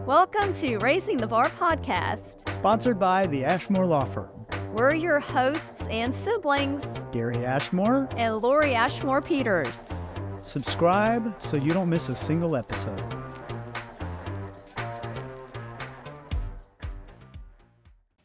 Welcome to Raising the Bar podcast, sponsored by the Ashmore Law Firm. We're your hosts and siblings, Gary Ashmore and Lori Ashmore Peters. Subscribe so you don't miss a single episode.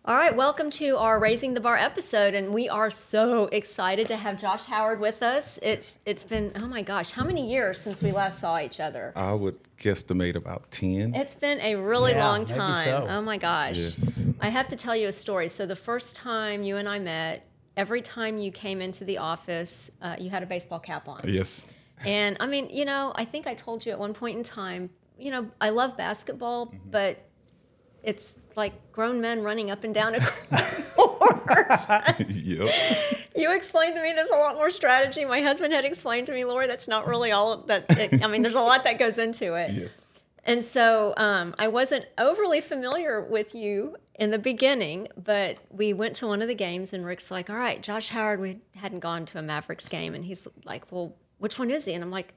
All right, welcome to our Raising the Bar episode, and we are so excited to have Josh Howard with us. It's been, oh my gosh, how many years since we last saw each other? I would guesstimate about 10. It's been a really long time. Maybe so. Oh my gosh. Yes. I have to tell you a story. So the first time you and I met, every time you came into the office, you had a baseball cap on. Yes. And I mean, you know, I think I told you at one point in time, you know, I love basketball, but it's like grown men running up and down a court. Yep. You explained to me there's a lot more strategy. My husband had explained to me, Lori, that's not really all that. I mean, there's a lot that goes into it. Yes. And so I wasn't overly familiar with you in the beginning, but we went to one of the games and Rick's like, all right, Josh Howard, we hadn't gone to a Mavericks game. And he's like, well, which one is he? And I'm like,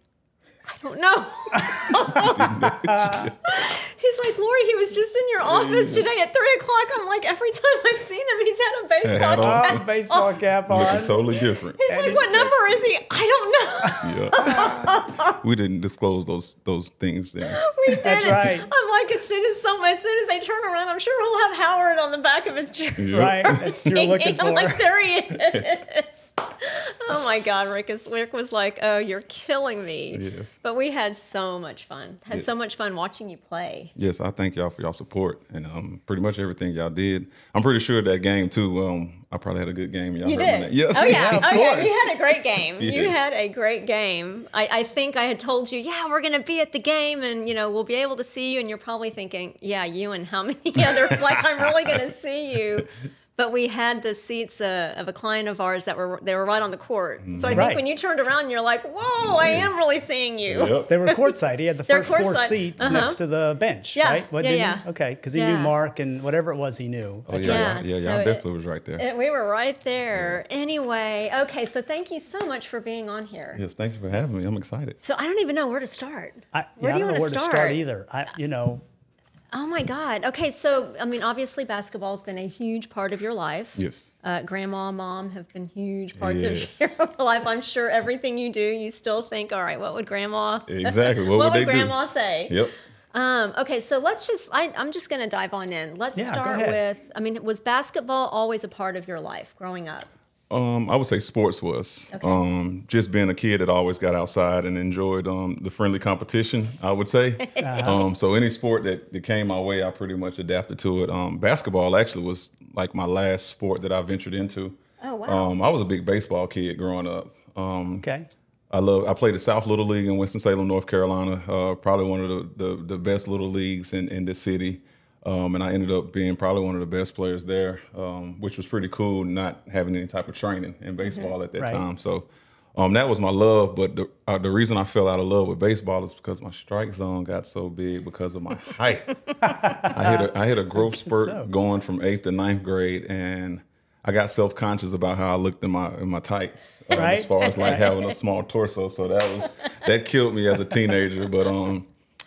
I don't know. He's like, Lori, he was just in your office today at 3 o'clock. I'm like, every time I've seen him, he's had a baseball cap on. Baseball cap on. Totally different. He's like, what number is he? I don't know. Yeah. We didn't disclose those things then. We did. That's right. I'm like, as soon as they turn around, I'm sure he'll have Howard on the back of his jersey. Yep. Right, that's what you're looking for. I'm like, there he is. Oh my God, Rick was like, oh, you're killing me. Yes. But we had so much fun. Had so much fun watching you play. Yes, I thank y'all for y'all support and pretty much everything y'all did. I'm pretty sure that game too. I probably had a good game. Y'all You heard did. that. Yes. Oh yeah. Yeah, of Oh yeah. course. You had a great game. Yeah. You had a great game. I think I had told you, yeah, we're gonna be at the game, and you know we'll be able to see you. And you're probably thinking, yeah, you and how many other like I'm really gonna see you. But we had the seats of a client of ours that were right on the court. So I think Right. when you turned around, you're like, whoa, I am really seeing you. Yep. They were courtside. He had the They're first four courtside. seats next to the bench, Yeah, right? yeah, didn't yeah. he? Okay, because he Yeah. knew Mark and whatever it was he knew. Oh Yeah, yeah. so Y'all definitely was right there. We were right there. Anyway, okay, so thank you so much for being on here. Yes. Thank you for having me. I'm excited. So I don't even know where to start. I Where do you don't know want where to to start either. Oh my God. Okay, so I mean, obviously, basketball has been a huge part of your life. Yes. Grandma, mom have been huge parts of Yes. your life. I'm sure everything you do, you still think, all right, what would Grandma? Exactly. What what would would they Grandma do? say? Yep. Okay, so let's just. I'm just going to dive on in. Let's Yeah, go start ahead. with. I mean, was basketball always a part of your life growing up? I would say sports was. Okay. Just being a kid that always got outside and enjoyed the friendly competition, I would say. So any sport that came my way, I pretty much adapted to it. Basketball actually was like my last sport that I ventured into. Oh wow. I was a big baseball kid growing up. Okay. I played the South Little League in Winston-Salem, North Carolina. Probably one of the best little leagues in the city. And I ended up being probably one of the best players there, which was pretty cool, not having any type of training in baseball at that Right. time. So that was my love. But the reason I fell out of love with baseball is because my strike zone got so big because of my height. I hit a growth spurt so. going from 8th to 9th grade, and I got self-conscious about how I looked in my tights, Right. as far as like having a small torso. So that killed me as a teenager. But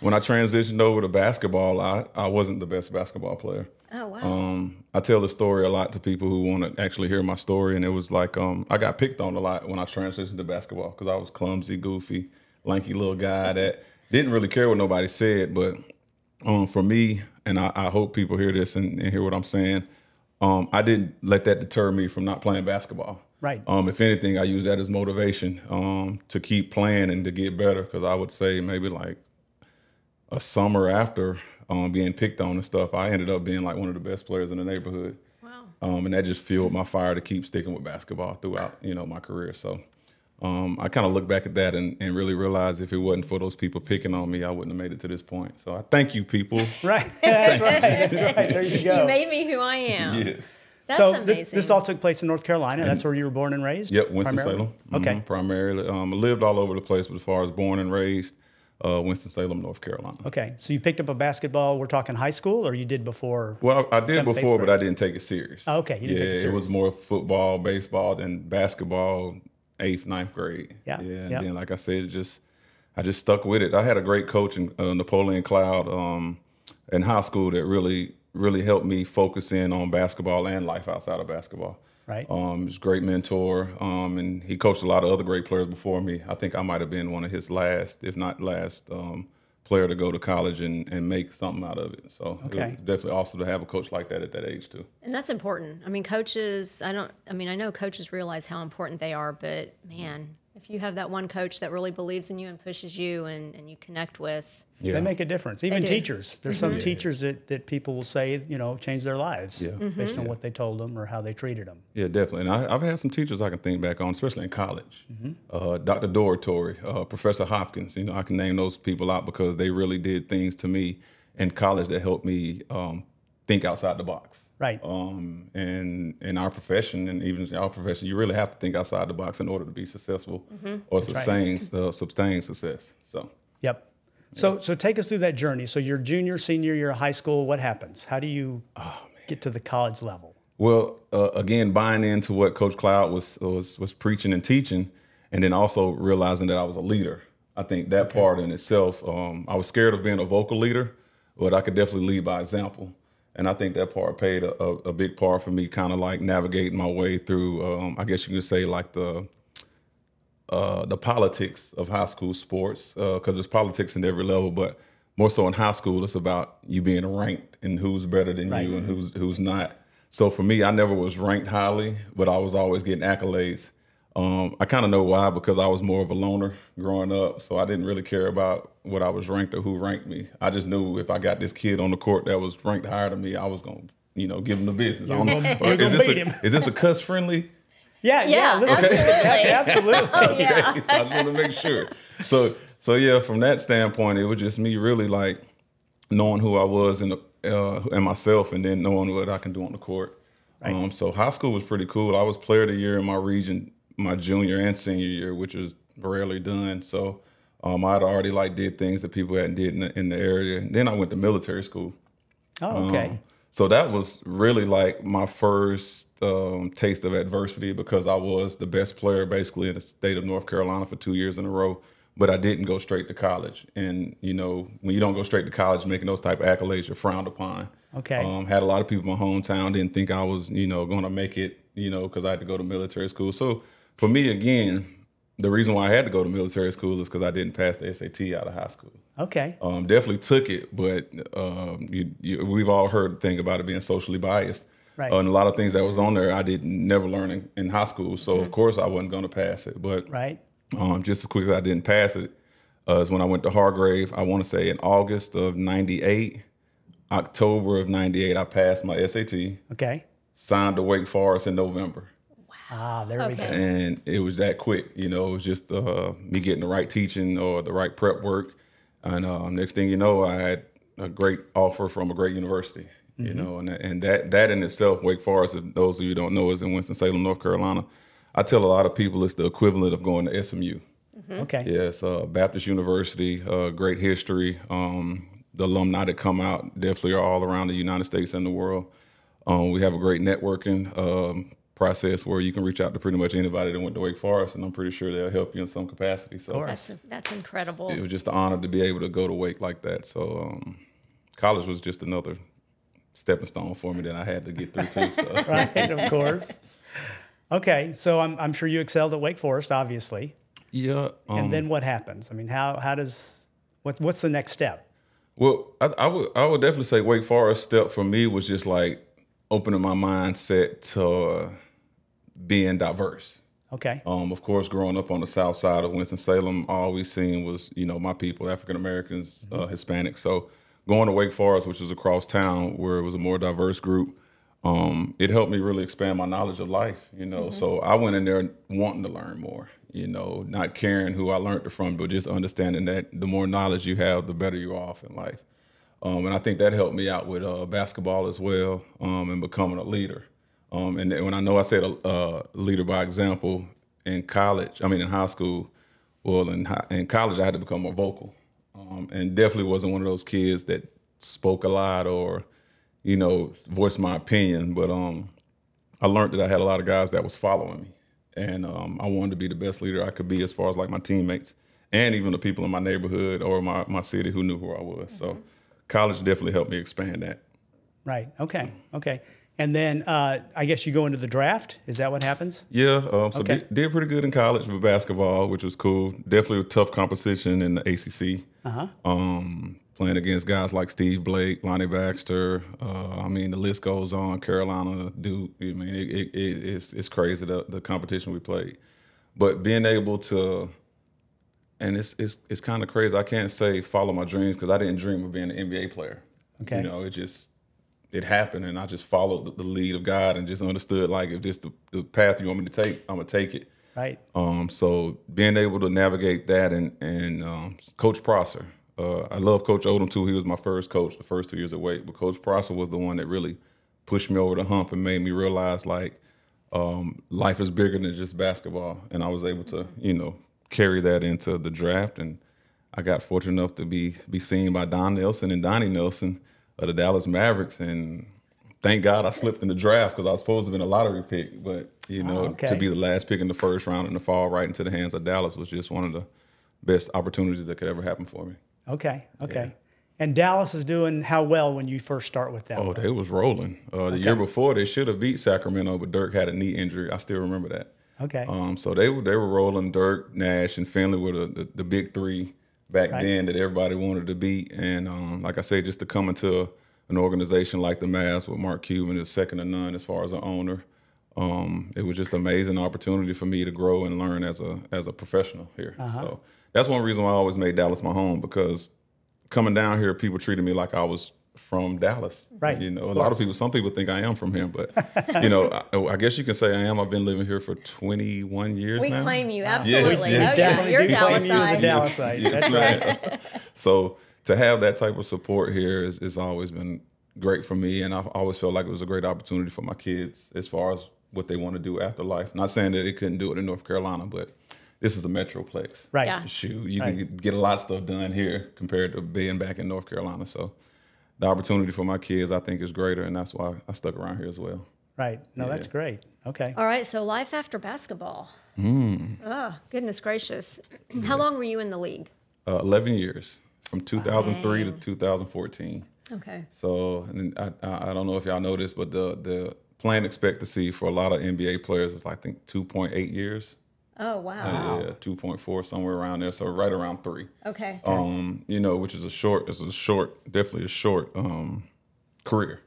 when I transitioned over to basketball, I wasn't the best basketball player. Oh wow. I tell the story a lot to people who want to actually hear my story, and it was like I got picked on a lot when I transitioned to basketball because I was clumsy, goofy, lanky little guy that didn't really care what nobody said. But for me, and I hope people hear this and hear what I'm saying, I didn't let that deter me from not playing basketball. Right. If anything, I use that as motivation to keep playing and to get better, because I would say maybe like a summer after being picked on and stuff, I ended up being like one of the best players in the neighborhood. Wow. And that just fueled my fire to keep sticking with basketball throughout, my career. So I kind of look back at that and really realize if it wasn't for those people picking on me, I wouldn't have made it to this point. So I thank you, people. Right. That's right. That's right. There you go. You made me who I am. Yes. That's so amazing. this all took place in North Carolina. That's where you were born and raised? Yep, primarily? Winston-Salem. Okay. Primarily. I lived all over the place, but as far as born and raised, Winston-Salem, North Carolina. Okay. So you picked up a basketball, we're talking high school, or you did before? Well, I did 7th, before, 8th but I didn't take it serious. Oh, okay. You didn't take it It serious. was more football, baseball than basketball, 8th, 9th grade. Yeah, And yeah. then, like I said, I just stuck with it. I had a great coach in Napoleon Cloud. in high school that really helped me focus in on basketball and life outside of basketball. Right. He's a great mentor, and he coached a lot of other great players before me. I think I might have been one of his last, if not last, player to go to college and make something out of it. So it was definitely awesome to have a coach like that at that age too. And that's important. I mean, coaches, I know coaches realize how important they are, but man, if you have that one coach that really believes in you and pushes you and you connect with. Yeah. They make a difference. Even teachers. There's some teachers that people will say, change their lives based on what they told them or how they treated them. Yeah, definitely. And I've had some teachers I can think back on, especially in college. Dr. Doratory, Professor Hopkins. I can name those people out because they really did things to me in college that helped me think outside the box. Right. And in our profession, and even in our profession, you really have to think outside the box in order to be successful or sustain success. So. Yep. So take us through that journey. So you're junior, senior year of high school. What happens? How do you get to the college level? Well, again, buying into what Coach Cloud was preaching and teaching, and then also realizing that I was a leader. I think that part in itself, I was scared of being a vocal leader, but I could definitely lead by example. And I think that part played a big part for me, kind of like navigating my way through, I guess you could say, like the politics of high school sports, because there's politics in every level, but more so in high school, it's about you being ranked and who's better than you and who's not. So for me, I never was ranked highly, but I was always getting accolades. I kind of know why, because I was more of a loner growing up, so I didn't really care about what I was ranked or who ranked me. I just knew if I got this kid on the court that was ranked higher than me, I was going to give him the business. I don't know. Is this a cuss friendly? Yeah, absolutely. Oh, yeah. Okay, so I just want to make sure. So yeah, from that standpoint, it was just me really like knowing who I was and myself, and then knowing what I can do on the court. Right. So high school was pretty cool. I was player of the year in my region, my junior and senior year, which is rarely done. So I'd already did things that people hadn't did in the area. And then I went to military school. Oh, okay. So that was really like my first taste of adversity, because I was the best player basically in the state of North Carolina for 2 years in a row, but I didn't go straight to college. And, when you don't go straight to college, making those type of accolades, you're frowned upon. Okay. Had a lot of people in my hometown didn't think I was, going to make it, because I had to go to military school. So for me, again, the reason why I had to go to military school is because I didn't pass the SAT out of high school. Okay. Definitely took it, but we've all heard the thing about it being socially biased. Right. And a lot of things that was on there I didn't never learn in high school. So, of course, I wasn't going to pass it. But just as quick as I didn't pass it is when I went to Hargrave, I want to say in August of 98, October of 98, I passed my SAT. Okay. Signed to Wake Forest in November. Ah, there we go. And it was that quick. It was just me getting the right teaching or the right prep work. And next thing you know, I had a great offer from a great university. And that in itself, Wake Forest, if those of you who don't know, is in Winston-Salem, North Carolina. I tell a lot of people it's the equivalent of going to SMU. Okay. Yeah, it's Baptist University, great history. The alumni that come out definitely are all around the United States and the world. We have a great networking process where you can reach out to pretty much anybody that went to Wake Forest, and I'm pretty sure they'll help you in some capacity. So that's incredible. It was just an honor to be able to go to Wake like that. So college was just another stepping stone for me that I had to get through too. So. Right, of course. Okay, so I'm sure you excelled at Wake Forest, obviously. Yeah. And then what happens? I mean, what's the next step? Well, I would definitely say Wake Forest step for me was just like opening my mindset to being diverse. Okay. Of course, growing up on the south side of Winston-Salem, all we seen was, my people, African Americans, Hispanic. So going to Wake Forest, which is across town, where it was a more diverse group, it helped me really expand my knowledge of life, So I went in there wanting to learn more, not caring who I learned it from, but just understanding that the more knowledge you have, the better you're off in life. And I think that helped me out with basketball as well, and becoming a leader. And when I know I said a leader by example in high school, well, in college I had to become more vocal, and definitely wasn't one of those kids that spoke a lot or, voiced my opinion. But I learned that I had a lot of guys that was following me, and I wanted to be the best leader I could be as far as like my teammates and even the people in my neighborhood or my city who knew who I was. So college definitely helped me expand that. Right. Okay. And then I guess you go into the draft. Is that what happens? Yeah. Did pretty good in college with basketball, which was cool. Definitely a tough competition in the ACC. Playing against guys like Steve Blake, Lonnie Baxter. The list goes on. Carolina, Duke. I mean, it's crazy the competition we played. But being able to, and it's kind of crazy. I can't say follow my dreams because I didn't dream of being an NBA player. Okay. It happened, and I just followed the lead of God and just understood, like, if this the path you want me to take, I'm gonna take it. Right. So being able to navigate that and Coach Prosser, I love Coach Odom too. He was my first coach the first 2 years at Wake, but Coach Prosser was the one that really pushed me over the hump and made me realize, like, life is bigger than just basketball, and I was able to, carry that into the draft, and I got fortunate enough to be seen by Don Nelson and Donnie Nelson of the Dallas Mavericks, and thank God I slipped in the draft because I was supposed to have been a lottery pick. But, to be the last pick in the first round and to fall right into the hands of Dallas was just one of the best opportunities that could ever happen for me. Okay. Yeah. And Dallas is doing how well when you first start with them? Oh, they was rolling. The year before, they should have beat Sacramento, but Dirk had a knee injury. I still remember that. Okay. So they were rolling. Dirk, Nash, and Finley were the big three back then that everybody wanted to beat. And like I say, just to come into an organization like the Mavs with Mark Cuban is second to none as far as an owner. It was just an amazing opportunity for me to grow and learn as a professional here. So that's one reason why I always made Dallas my home, because coming down here, people treated me like I was from Dallas. Right. Some people think I am from here, but I guess you can say I am. I've been living here for 21 years now. We claim you, absolutely. Yes. You're Dallasite. Dallasite. That's right. So to have that type of support here is always been great for me, and I always felt like it was a great opportunity for my kids as far as what they want to do after life. Not saying that they couldn't do it in North Carolina, but this is a metroplex. Right. Yeah. Shoot, you can get a lot of stuff done here compared to being back in North Carolina. So the opportunity for my kids, I think, is greater, and that's why I stuck around here as well. Right. No, that's great. Okay. All right, so life after basketball. Oh, goodness gracious. How long were you in the league? 11 years, from 2003 to 2014. Okay. So and I don't know if y'all know this, but the playing expectancy for a lot of NBA players is, I think, 2.8 years. Oh, wow. 2.4, somewhere around there. So right around 3. Okay. Which is definitely a short career.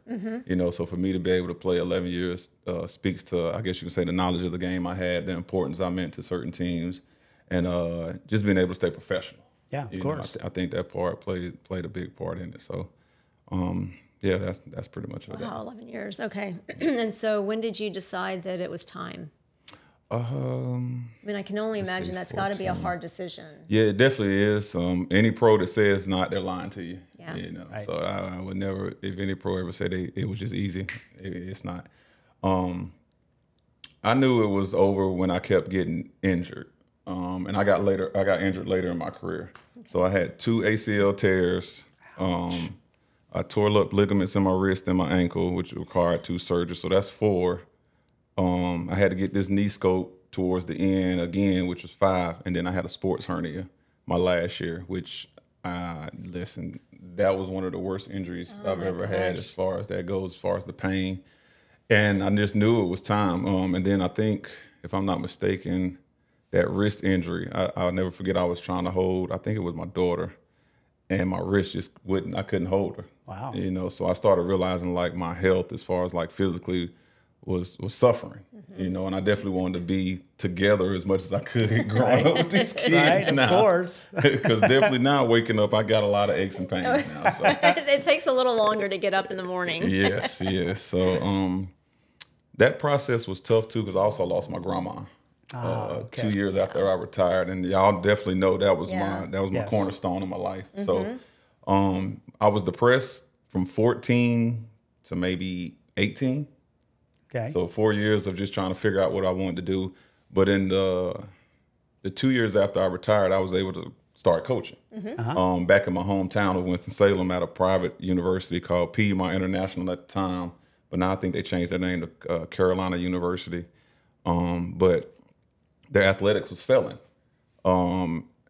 So for me to be able to play 11 years speaks to, I guess you can say, the knowledge of the game I had, the importance I meant to certain teams, and just being able to stay professional. Yeah, of course. I think that part played a big part in it. So, that's pretty much it. Wow, 11 years. Okay. And so when did you decide that it was time? I can only imagine that's got to be a hard decision. Yeah, it definitely is. Any pro that says not, they're lying to you. Yeah. Right. So I would never, if any pro ever said it was just easy, it's not. I knew it was over when I kept getting injured, and I got injured later in my career. Okay. So I had 2 ACL tears. I tore up ligaments in my wrist and my ankle, which required 2 surgeries. So that's 4. I had to get this knee scope towards the end again, which was 5, and then I had a sports hernia my last year, which, that was one of the worst injuries I've ever had as far as that goes, as far as the pain. And I just knew it was time. And then I think, if I'm not mistaken, that wrist injury, I'll never forget, I was trying to hold, I think it was my daughter, and my wrist just I couldn't hold her. Wow. So I started realizing, like, my health as far as, like, physically was suffering, and I definitely wanted to be together as much as I could growing up with these kids now. Of course. Because definitely now waking up, I got a lot of aches and pains now. So. It takes a little longer to get up in the morning. Yes. So that process was tough too, because I also lost my grandma 2 years after I retired, and y'all definitely know that was my cornerstone of my life. So I was depressed from 14 to maybe 18. Okay. So 4 years of just trying to figure out what I wanted to do. But in the 2 years after I retired, I was able to start coaching. Back in my hometown of Winston-Salem at a private university called Piedmont International at the time. But now I think they changed their name to Carolina University. But their athletics was failing.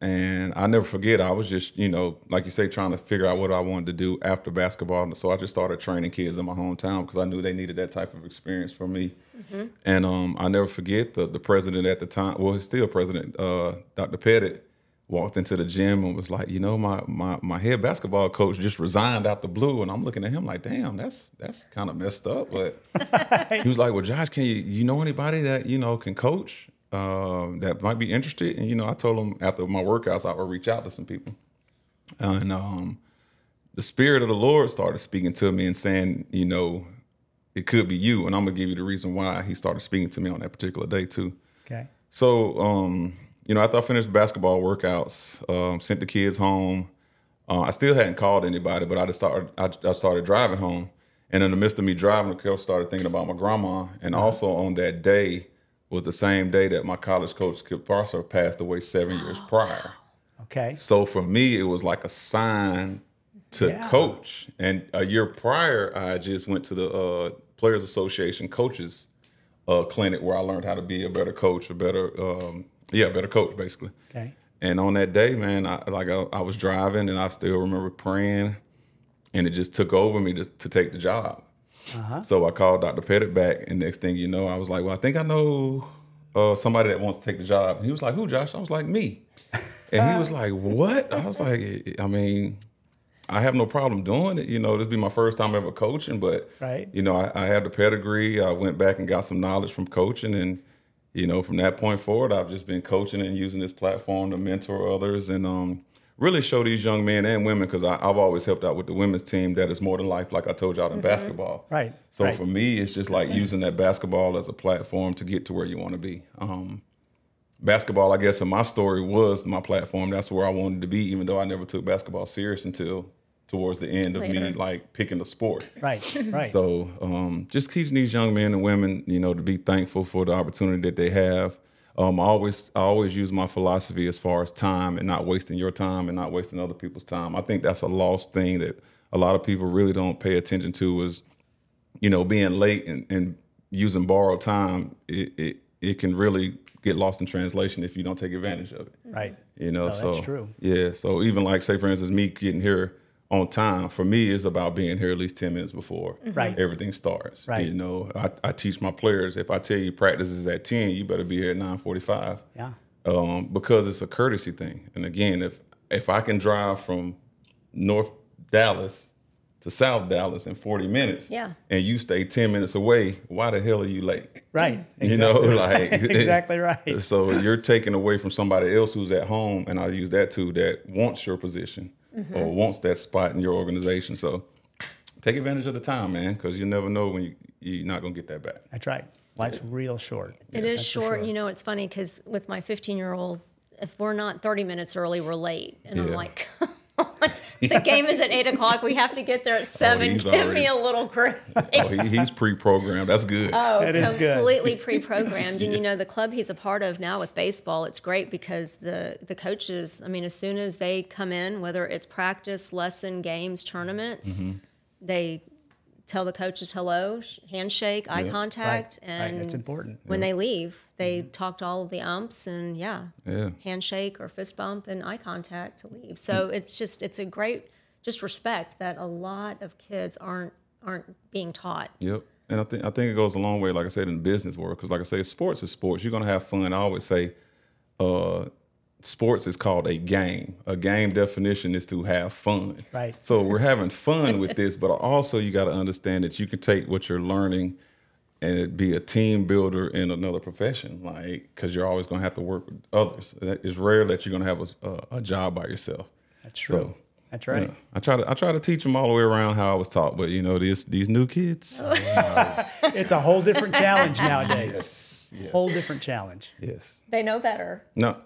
And I never forget, I was just, like you say, trying to figure out what I wanted to do after basketball. So I just started training kids in my hometown because I knew they needed that type of experience from me. And I never forget the president at the time, well, he's still president, Dr. Pettit, walked into the gym and was like, my head basketball coach just resigned out the blue. And I'm looking at him like, damn, that's kind of messed up. But he was like, well, Josh, can you know anybody that, can coach? That might be interested. And, I told him after my workouts, I would reach out to some people. And the Spirit of the Lord started speaking to me and saying, it could be you. And I'm going to give you the reason why he started speaking to me on that particular day, too. Okay. So, after I finished basketball workouts, sent the kids home, I still hadn't called anybody, but I started driving home. And in the midst of me driving, I started thinking about my grandma. And also on that day, was the same day that my college coach, Kip Parser, passed away 7 years prior. Okay. So for me, it was like a sign to coach. And a year prior, I just went to the Players Association coaches clinic where I learned how to be a better coach, a better coach, basically. Okay. And on that day, man, I was driving and I still remember praying, and it just took over me to take the job. So I called Dr. Pettit back, and next thing you know, I was like, well, I think I know somebody that wants to take the job. And he was like, who, Josh? I was like, me. And he was like, what? I was like, I have no problem doing it. This will be my first time ever coaching, but, right. I had the pedigree. I went back and got some knowledge from coaching. And, from that point forward, I've just been coaching and using this platform to mentor others and really show these young men and women, because I've always helped out with the women's team that is more than life, like I told y'all in basketball. Right. So for me, it's just like using that basketball as a platform to get to where you want to be. Basketball, I guess, in my story was my platform. That's where I wanted to be, even though I never took basketball serious until towards the end of me like picking the sport. Right, right. So just teaching these young men and women, to be thankful for the opportunity that they have. I always use my philosophy as far as time and not wasting your time and not wasting other people's time. I think that's a lost thing that a lot of people really don't pay attention to is, being late and using borrowed time. It can really get lost in translation if you don't take advantage of it. Right. So that's true. Yeah. So even like, say, for instance, me getting here on time, for me, is about being here at least 10 minutes before everything starts. Right. I teach my players, if I tell you practice is at 10, you better be here at 9:45. Yeah. Because it's a courtesy thing. And again, if I can drive from North Dallas to South Dallas in 40 minutes and you stay 10 minutes away, why the hell are you late? Right. Exactly. Exactly right. So you're taking away from somebody else who's at home, and I use that too, that wants your position. Or wants that spot in your organization. So take advantage of the time, man, because you never know when you're not going to get that back. That's right. Life's real short. It is short. Sure. It's funny because with my 15-year-old, if we're not 30 minutes early, we're late. And I'm like, the game is at 8 o'clock. We have to get there at 7. Give me a little grace. He's pre-programmed. That's good. That is good. Completely pre-programmed. And, the club he's a part of now with baseball, it's great because the coaches, as soon as they come in, whether it's practice, lesson, games, tournaments, they tell the coaches hello, handshake, eye contact. Right. And that's important. When they leave, they talk to all of the umps and handshake or fist bump and eye contact to leave. So it's a great respect that a lot of kids aren't being taught. Yep. And I think it goes a long way, like I said, in the business world, because like I say, sports is sports. You're going to have fun. I always say sports is called a game. A game definition is to have fun. Right. So we're having fun with this, but also you got to understand that you can take what you're learning and it be a team builder in another profession, because you're always going to have to work with others. It's rare that you're going to have a job by yourself. That's true. So, that's right. I try to teach them all the way around how I was taught, but these new kids, it's a whole different challenge nowadays. Yes. Whole different challenge. Yes. They know better. No.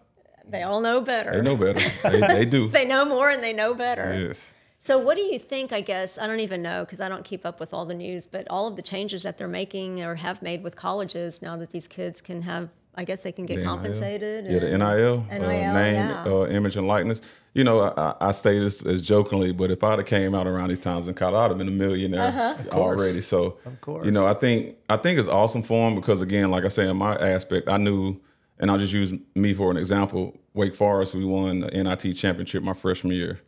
They all know better. They know better. They do. They know more and they know better. Yes. So what do you think, I guess, I don't even know because I don't keep up with all the news, but all of the changes that they're making or have made with colleges now that these kids can have, I guess they can get compensated. The NIL, name, image, and likeness. I say this as jokingly, but if I'd have came out around these times in college, I'd have been a millionaire already. So, of course. I think it's awesome for them because, again, like I say, in my aspect, I knew And I'll just use me for an example. Wake Forest, we won the NIT championship my freshman year,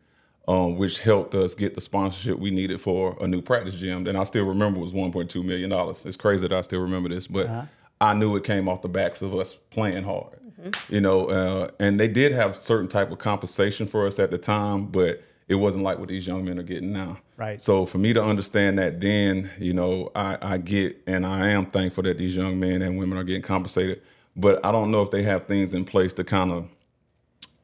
which helped us get the sponsorship we needed for a new practice gym. And I still remember it was $1.2 million. It's crazy that I still remember this, but I knew it came off the backs of us playing hard. You know, and they did have certain type of compensation for us at the time, but it wasn't like what these young men are getting now. Right. So for me to understand that then, you know, I get, and I am thankful that these young men and women are getting compensated, but I don't know if they have things in place to kind of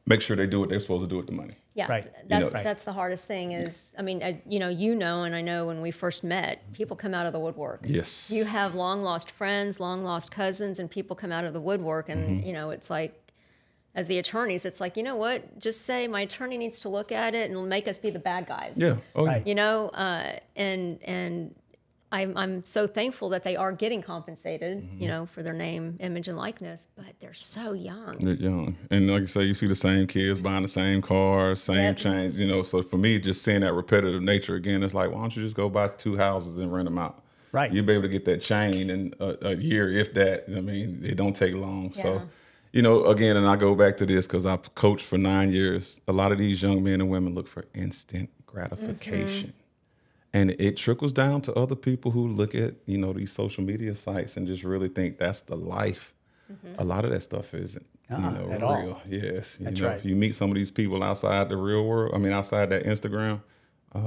make sure they do what they're supposed to do with the money. Yeah, Right. That's the hardest thing is, I mean, and I know when we first met, people come out of the woodwork. Yes. You have long lost friends, long lost cousins, and people come out of the woodwork. And, you know, it's like, as the attorneys, it's like, you know what, just say my attorney needs to look at it and make us be the bad guys. Yeah. Oh, Right. You know, and I'm so thankful that they are getting compensated, you know, for their name, image, and likeness, but they're so young. They're young. And like you say, you see the same kids buying the same cars, same chains, you know. So for me, just seeing that repetitive nature again, it's like, why don't you just go buy 2 houses and rent them out? Right. You'll be able to get that chain in a year, if that. I mean, it don't take long. Yeah. So, you know, again, and I go back to this because I've coached for 9 years. A lot of these young men and women look for instant gratification. And it trickles down to other people who look at, you know, these social media sites and just really think that's the life. A lot of that stuff isn't, you know, at real. all. Yes. That's You know, right. if you meet some of these people outside the real world, I mean, outside that Instagram,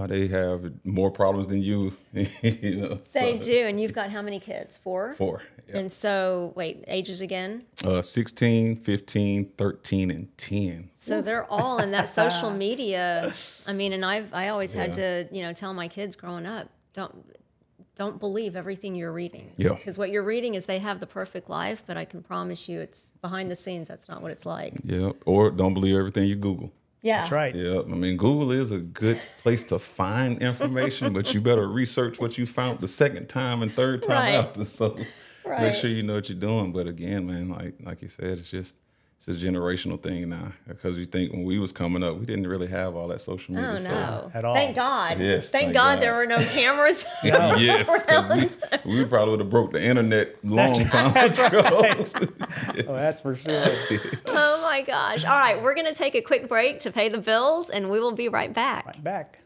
they have more problems than you. You know, They do. And you've got how many kids? 4? 4. Yeah. And so, wait, ages again? 16, 15, 13, and 10. So they're all in that social media. I mean, and I always had to, you know, tell my kids growing up, don't believe everything you're reading. Yeah. Because what you're reading is they have the perfect life, but I can promise you it's behind the scenes. That's not what it's like. Yeah. Or don't believe everything you Google. Yeah. That's right. Yeah, I mean, Google is a good place to find information, but you better research what you found the second time and third time Right. after. So Right. make sure you know what you're doing. But again, man, like you said, it's a generational thing now. Because you think when we was coming up, we didn't really have all that social media. Oh, no. At all. Thank God. Yes, Thank thank God God. there were no cameras. Yes, because we probably would have broke the internet long time ago. Oh, that's for sure. Oh, my gosh. All right, we're going to take a quick break to pay the bills, and we will be right back. Right back.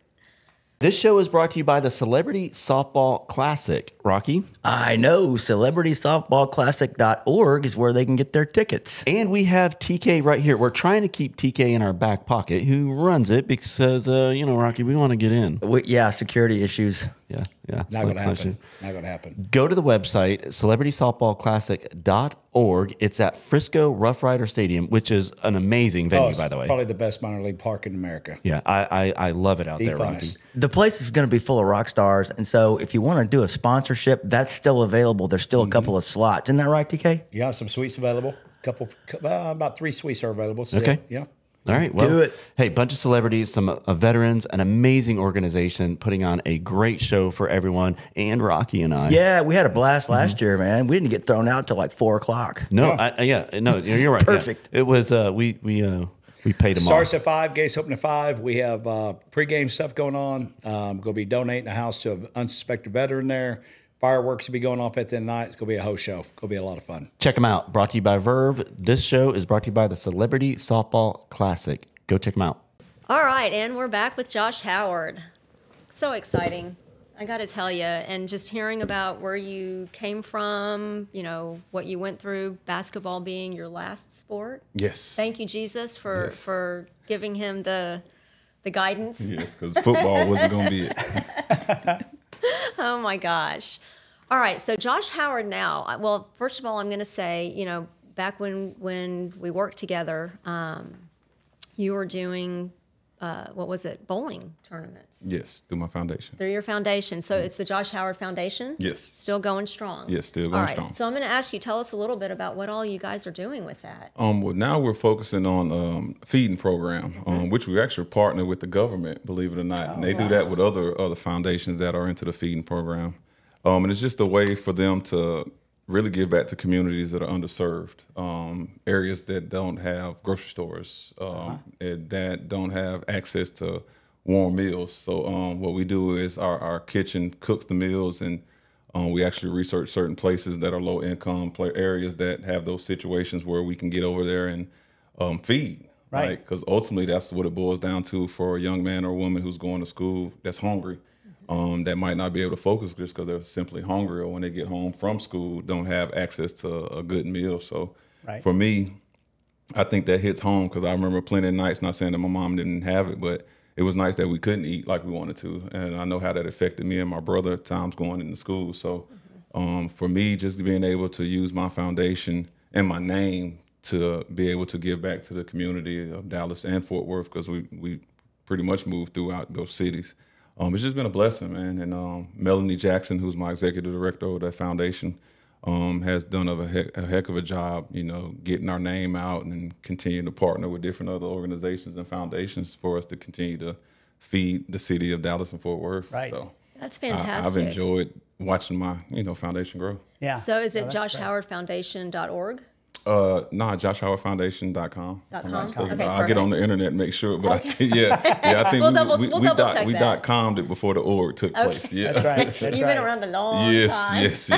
This show is brought to you by the Celebrity Softball Classic. Rocky? I know. CelebritySoftballClassic.org is where they can get their tickets. And we have TK right here. We're trying to keep TK in our back pocket, who runs it because, you know, Rocky, we want to get in. Yeah, security issues. Yeah. Not going to happen. Not going to happen. Go to the website, CelebritySoftballClassic.org. It's at Frisco Rough Rider Stadium, which is an amazing venue, it's by the way. probably the best minor league park in America. Yeah, I love it out The there, Rocky. funnest. The place is going to be full of rock stars. And so if you want to do a sponsorship, that's still available. There's still a couple of slots. Isn't that right, TK? Yeah, some suites available. About 3 suites are available. So Okay. Yeah. All right, well, Do it. Hey, bunch of celebrities, some veterans, an amazing organization putting on a great show for everyone, and Rocky and I. Yeah, we had a blast last year, man. We didn't get thrown out till like 4 o'clock. No, no, you're right. yeah. Perfect. It was we paid them Starts off. at 5, gates open at 5. We have pregame stuff going on. Going to be donating a house to an unsuspected veteran there. Fireworks will be going off at the end of the night. It's going to be a host show. It's going to be a lot of fun. Check them out. Brought to you by Verve. This show is brought to you by the Celebrity Softball Classic. Go check them out. All right, and we're back with Josh Howard. So exciting. I got to tell you, and just hearing about where you came from, you know, what you went through, basketball being your last sport. Yes. Thank you, Jesus, for giving him the guidance. Yes, because football wasn't going to be it. Oh, my gosh. All right, so Josh Howard now. Well, first of all, I'm going to say, you know, back when we worked together, you were doing, what was it, bowling tournaments Yes, through my foundation. through your foundation. So it's the Josh Howard Foundation? Yes. Still going strong? Yes, still All going right, strong. so I'm going to ask you, tell us a little bit about what all you guys are doing with that. Well, now we're focusing on feeding program, which we actually partner with the government, believe it or not. And they do that with other foundations that are into the feeding program. And it's just a way for them to really give back to communities that are underserved, areas that don't have grocery stores, that don't have access to warm meals. So what we do is our kitchen cooks the meals and We actually research certain places that are low income areas that have those situations where we can get over there and feed. Right. Because ultimately that's what it boils down to for a young man or woman who's going to school that's hungry, that might not be able to focus just because they're simply hungry, or when they get home from school don't have access to a good meal. So for me, I think that hits home because I remember plenty of nights, not saying that my mom didn't have it, but it was nights that we couldn't eat like we wanted to. And I know how that affected me and my brother at times going into school. So for me, just being able to use my foundation and my name to be able to give back to the community of Dallas and Fort Worth, because we pretty much moved throughout those cities. It's just been a blessing, man. And Melanie Jackson, who's my executive director of that foundation, has done a heck of a job, getting our name out and continuing to partner with different other organizations and foundations for us to continue to feed the city of Dallas and Fort Worth. Right. So that's fantastic. I've enjoyed watching my, foundation grow. Yeah. So is it joshhowardfoundation.org? No, joshhowardfoundation.com. Okay, I'll get on the internet and make sure, but I think we'll double check we that. .com'd it before the org took place. Yeah, that's right. That's You've been around a long time. Yes.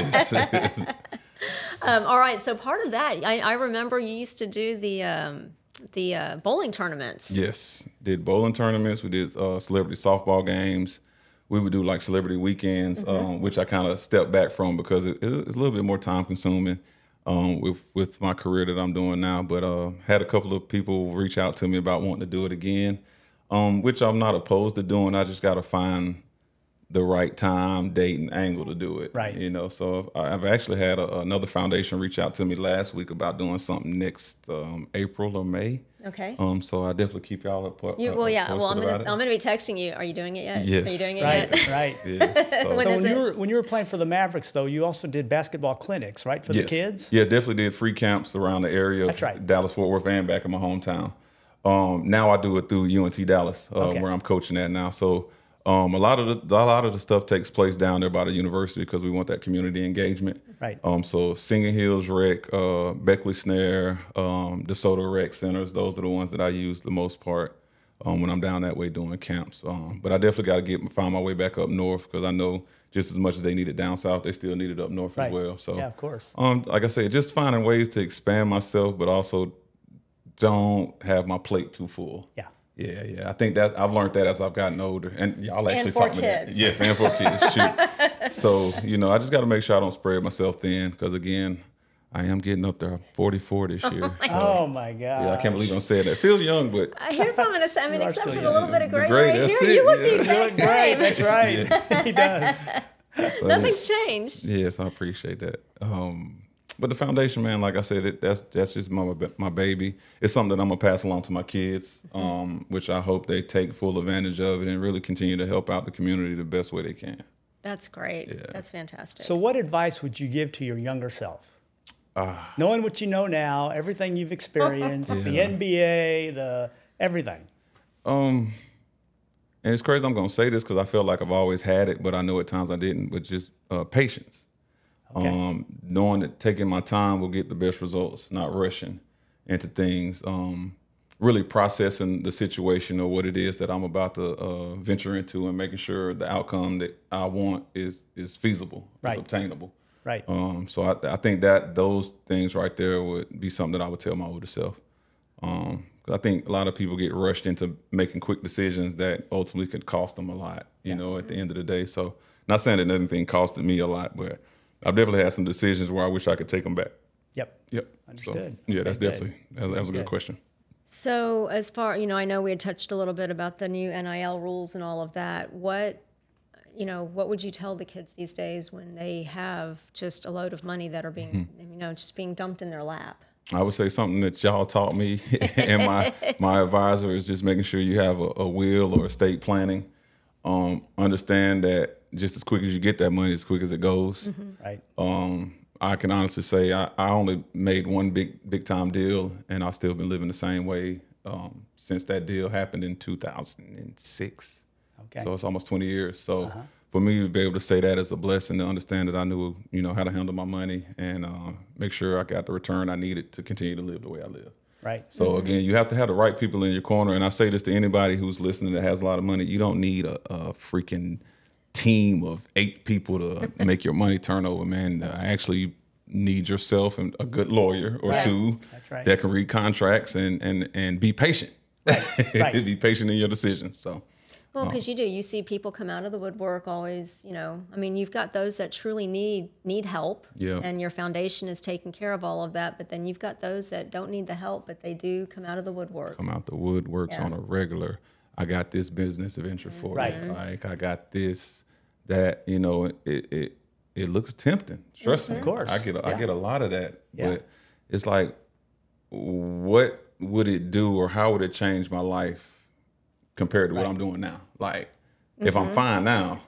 All right, so part of that, I remember you used to do the bowling tournaments. Yes, did bowling tournaments. We did celebrity softball games. We would do like celebrity weekends, which I kind of stepped back from because it's a little bit more time consuming. With my career that I'm doing now, but had a couple of people reach out to me about wanting to do it again, which I'm not opposed to doing. I just got to find the right time, date, and angle to do it. Right. So I've actually had another foundation reach out to me last week about doing something next April or May. Okay. So I definitely keep y'all up. I'm gonna be texting you. Are you doing it yet? Yes. Are you doing it Right. yet? Right. Yes. So when you were playing for the Mavericks, though, you also did basketball clinics, right, for the kids? Yeah, definitely did free camps around the area of Dallas, Fort Worth, and back in my hometown. Now I do it through UNT Dallas, where I'm coaching at now. So a lot of the stuff takes place down there by the university because we want that community engagement. Right. So Singing Hills Rec, Beckley Snare, DeSoto Rec Centers, those are the ones that I use the most part when I'm down that way doing camps. But I definitely got to find my way back up north because I know just as much as they need it down south, they still need it up north as well. So yeah, of course. Like I said, just finding ways to expand myself, but also don't have my plate too full. Yeah. Yeah. I think that I've learned that as I've gotten older, and y'all actually for taught me that. kids. Yes, and for kids. Shoot. So I just got to make sure I don't spread myself thin, because again, I am getting up there, 44 this year. Oh my God! Yeah, I can't believe I'm saying that. Still young, but Here's what I'm gonna say. I mean, You are except still for the little young. bit of gray gray, right that's here, it, you look the yeah. You exact look great. same. That's right. He does. Nothing's changed. yes, I appreciate that. But the foundation, man, like I said, that's just my baby. It's something that I'm gonna pass along to my kids, which I hope they take full advantage of it and really continue to help out the community the best way they can. That's great. Yeah. That's fantastic. So, what advice would you give to your younger self? Knowing what you know now, everything you've experienced, the NBA, the everything. And it's crazy I'm going to say this because I feel like I've always had it, but I know at times I didn't, but just patience. Okay. Knowing that taking my time will get the best results, not rushing into things. Really processing the situation or what it is that I'm about to venture into, and making sure the outcome that I want is feasible, Right. is obtainable. Right. So I think that those things right there would be something that I would tell my older self. 'Cause I think a lot of people get rushed into making quick decisions that ultimately could cost them a lot, at the end of the day. So not saying that anything costed me a lot, but I've definitely had some decisions where I wish I could take them back. Yep. Understood. So, yeah, that's Very definitely, that was a good question. So as far, I know we had touched a little bit about the new NIL rules and all of that. What would you tell the kids these days when they have just a load of money that are being, just being dumped in their lap? I would say something that y'all taught me and my advisor is just making sure you have a will or estate planning. Understand that just as quick as you get that money, as quick as it goes. Right. I can honestly say I only made one big time deal, and I've still been living the same way since that deal happened in 2006. Okay. So it's almost 20 years. So for me to be able to say that is a blessing, to understand that I knew, how to handle my money and make sure I got the return I needed to continue to live the way I live. Right. So again, you have to have the right people in your corner. And I say this to anybody who's listening that has a lot of money: you don't need a freaking team of 8 people to make your money turn over, man. I actually need yourself and a good lawyer or 2 that can read contracts and be patient. Right. Be patient in your decisions. So. Well, because you see people come out of the woodwork always, I mean, you've got those that truly need help, and your foundation is taking care of all of that, but then you've got those that don't need the help, but they do come out of the woodwork. Come out the woodworks on a regular. I got this business venture for you. Like, I got this, that, it looks tempting. Trust me. Of course. I get a lot of that. But it's like, what would it do or how would it change my life compared to what I'm doing now? Like, if I'm fine now,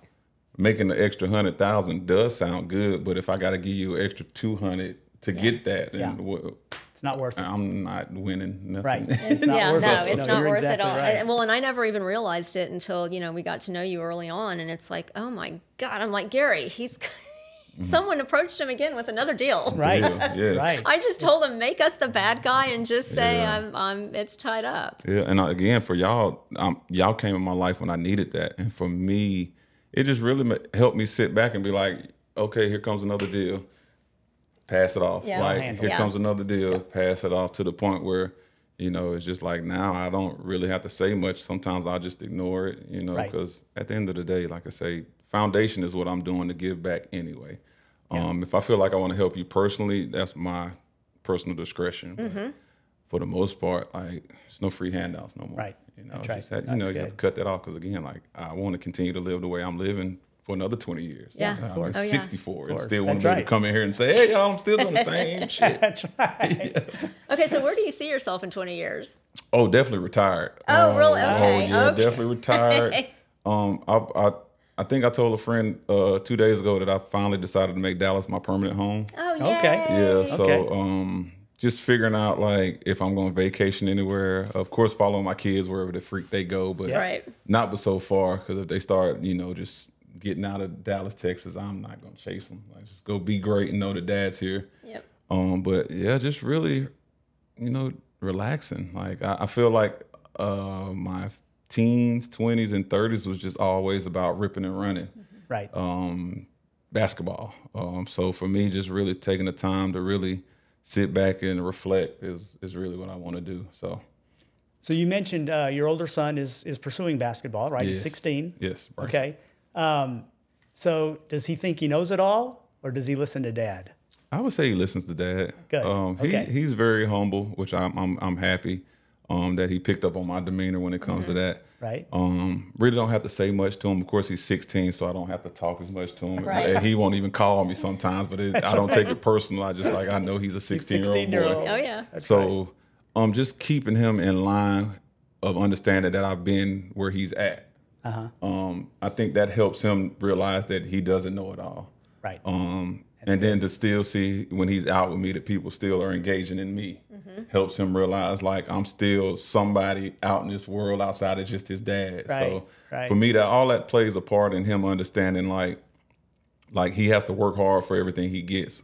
making the extra 100,000 does sound good, but if I got to give you an extra 200 to get that, then it's not worth it. I'm not winning nothing. Right. It's not not worth it. it's not You're worth it exactly all. right. Well, and I never even realized it until, we got to know you early on, and it's like, oh my God, I'm like, Gary, he's someone approached him again with another deal. Right. Yes. Right. I just told him, make us the bad guy and just say it's tied up. Yeah, and again, for y'all, y'all came in my life when I needed that, and for me, it just really helped me sit back and be like, okay, here comes another deal, pass it off. Yeah. Like, here comes another deal, pass it off, to the point where, it's just like, now I don't really have to say much. Sometimes I'll just ignore it, because at the end of the day, like I say, foundation is what I'm doing to give back anyway. If I feel like I want to help you personally, that's my personal discretion. But for the most part, like, there's no free handouts no more. Right. That's right. just that, you have to cut that off, because again, like, I want to continue to live the way I'm living for another 20 years. Yeah. I'm like 64 and still want That's to be able right. to come in here and say, hey, y'all, I'm still doing the same shit. That's right. Okay, so where do you see yourself in 20 years? Oh, definitely retired. Oh, really? Okay. Oh, yeah, Okay. definitely retired. I think I told a friend 2 days ago that I finally decided to make Dallas my permanent home. Oh, yay. Okay. Yeah, so just figuring out, like, if I'm going vacation anywhere, of course, following my kids wherever the freak they go, but not but so far, because if they start, just getting out of Dallas, Texas, I'm not going to chase them. Like, just go be great and know that dad's here. Yep. But yeah, just really, relaxing. Like, I feel like my teens, 20s, and 30s was just always about ripping and running. Right. Basketball. So for me, just really taking the time to really sit back and reflect is really what I want to do. So you mentioned your older son is pursuing basketball, right? He's 16. Yes. Bryce. Okay. So does he think he knows it all, or does he listen to dad? I would say he listens to dad. Good. He's very humble, which I'm happy that he picked up on my demeanor when it comes to that. Right. Really don't have to say much to him. Of course, he's 16, so I don't have to talk as much to him. Right. He won't even call me sometimes, but I don't take it personal. I just I know he's a 16-year-old boy. Oh, yeah. So just keeping him in line of understanding that I've been where he's at. I think that helps him realize that he doesn't know it all. Right. And then to still see when he's out with me that people still are engaging in me helps him realize, like, I'm still somebody out in this world outside of just his dad. Right. So for me, that all that plays a part in him understanding, like he has to work hard for everything he gets.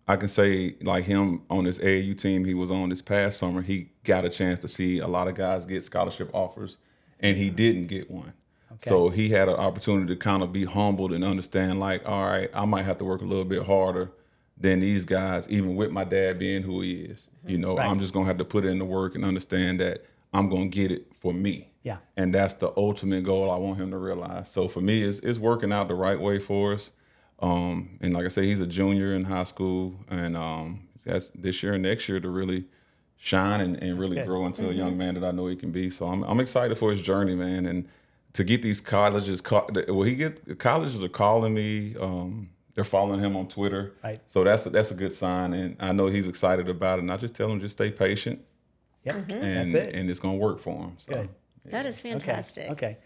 I can say, like, him on this AAU team he was on this past summer, he got a chance to see a lot of guys get scholarship offers, and he didn't get one. Okay. So he had an opportunity to kind of be humbled and understand, like, all right, I might have to work a little bit harder than these guys, even with my dad being who he is. I'm just going to have to put in the work and understand that I'm going to get it for me. Yeah. And that's the ultimate goal I want him to realize. So for me, it's working out the right way for us. And like I say, he's a junior in high school, and that's this year and next year to really shine and really grow into a young man that I know he can be. So I'm excited for his journey, man. And to get these colleges, colleges are calling me. They're following him on Twitter. Right. So that's a good sign, and I know he's excited about it. And I just tell him, just stay patient. Yeah, and that's it. And it's gonna work for him. So. Good. That is fantastic. Okay.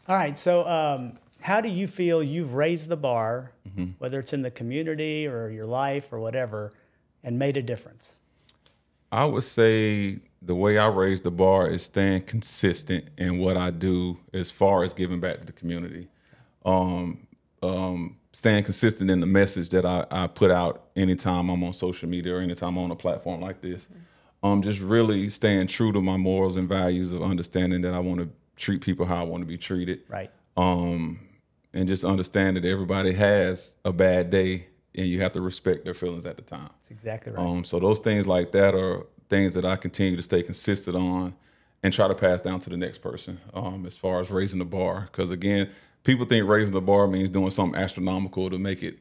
All right. So how do you feel you've raised the bar, whether it's in the community or your life or whatever, and made a difference? I would say the way I raise the bar is staying consistent in what I do as far as giving back to the community. Staying consistent in the message that I put out anytime I'm on social media or anytime I'm on a platform like this. Just really staying true to my morals and values of understanding that I want to treat people how I want to be treated. Right. and just understand that everybody has a bad day and you have to respect their feelings at the time. That's exactly right. So those things like that are things that I continue to stay consistent on and try to pass down to the next person as far as raising the bar. Because again, people think raising the bar means doing something astronomical to make it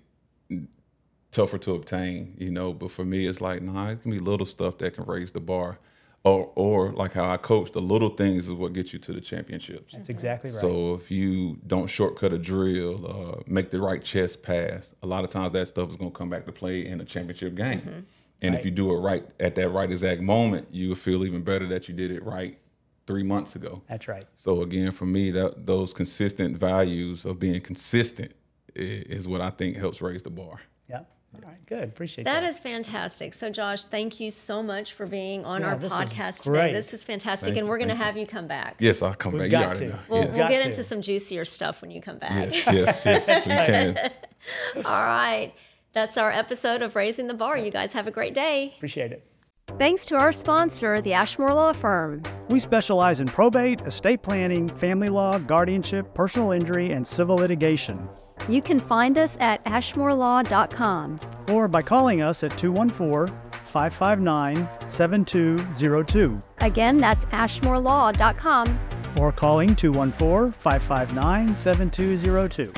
tougher to obtain, but for me, it's like, nah, it can be little stuff that can raise the bar. Or like how I coach, the little things is what gets you to the championships. That's exactly right. So if you don't shortcut a drill, make the right chest pass, a lot of times that stuff is going to come back to play in a championship game. And if you do it right at that right exact moment, you will feel even better that you did it right 3 months ago. That's right. So again, for me, those consistent values of being consistent is what I think helps raise the bar. Yeah. All right, good. Appreciate that. That is fantastic. So, Josh, thank you so much for being on our this is podcast great. today. This is fantastic, and we're going to have you come back. Yes, I'll come We've back. got You already to. know. We'll Yes. get to. into some juicier stuff when you come back. Yes, we can. All right. That's our episode of Raising the Bar. You guys have a great day. Appreciate it. Thanks to our sponsor, the Ashmore Law Firm. We specialize in probate, estate planning, family law, guardianship, personal injury, and civil litigation. You can find us at ashmorelaw.com. Or by calling us at 214-559-7202. Again, that's ashmorelaw.com. Or calling 214-559-7202.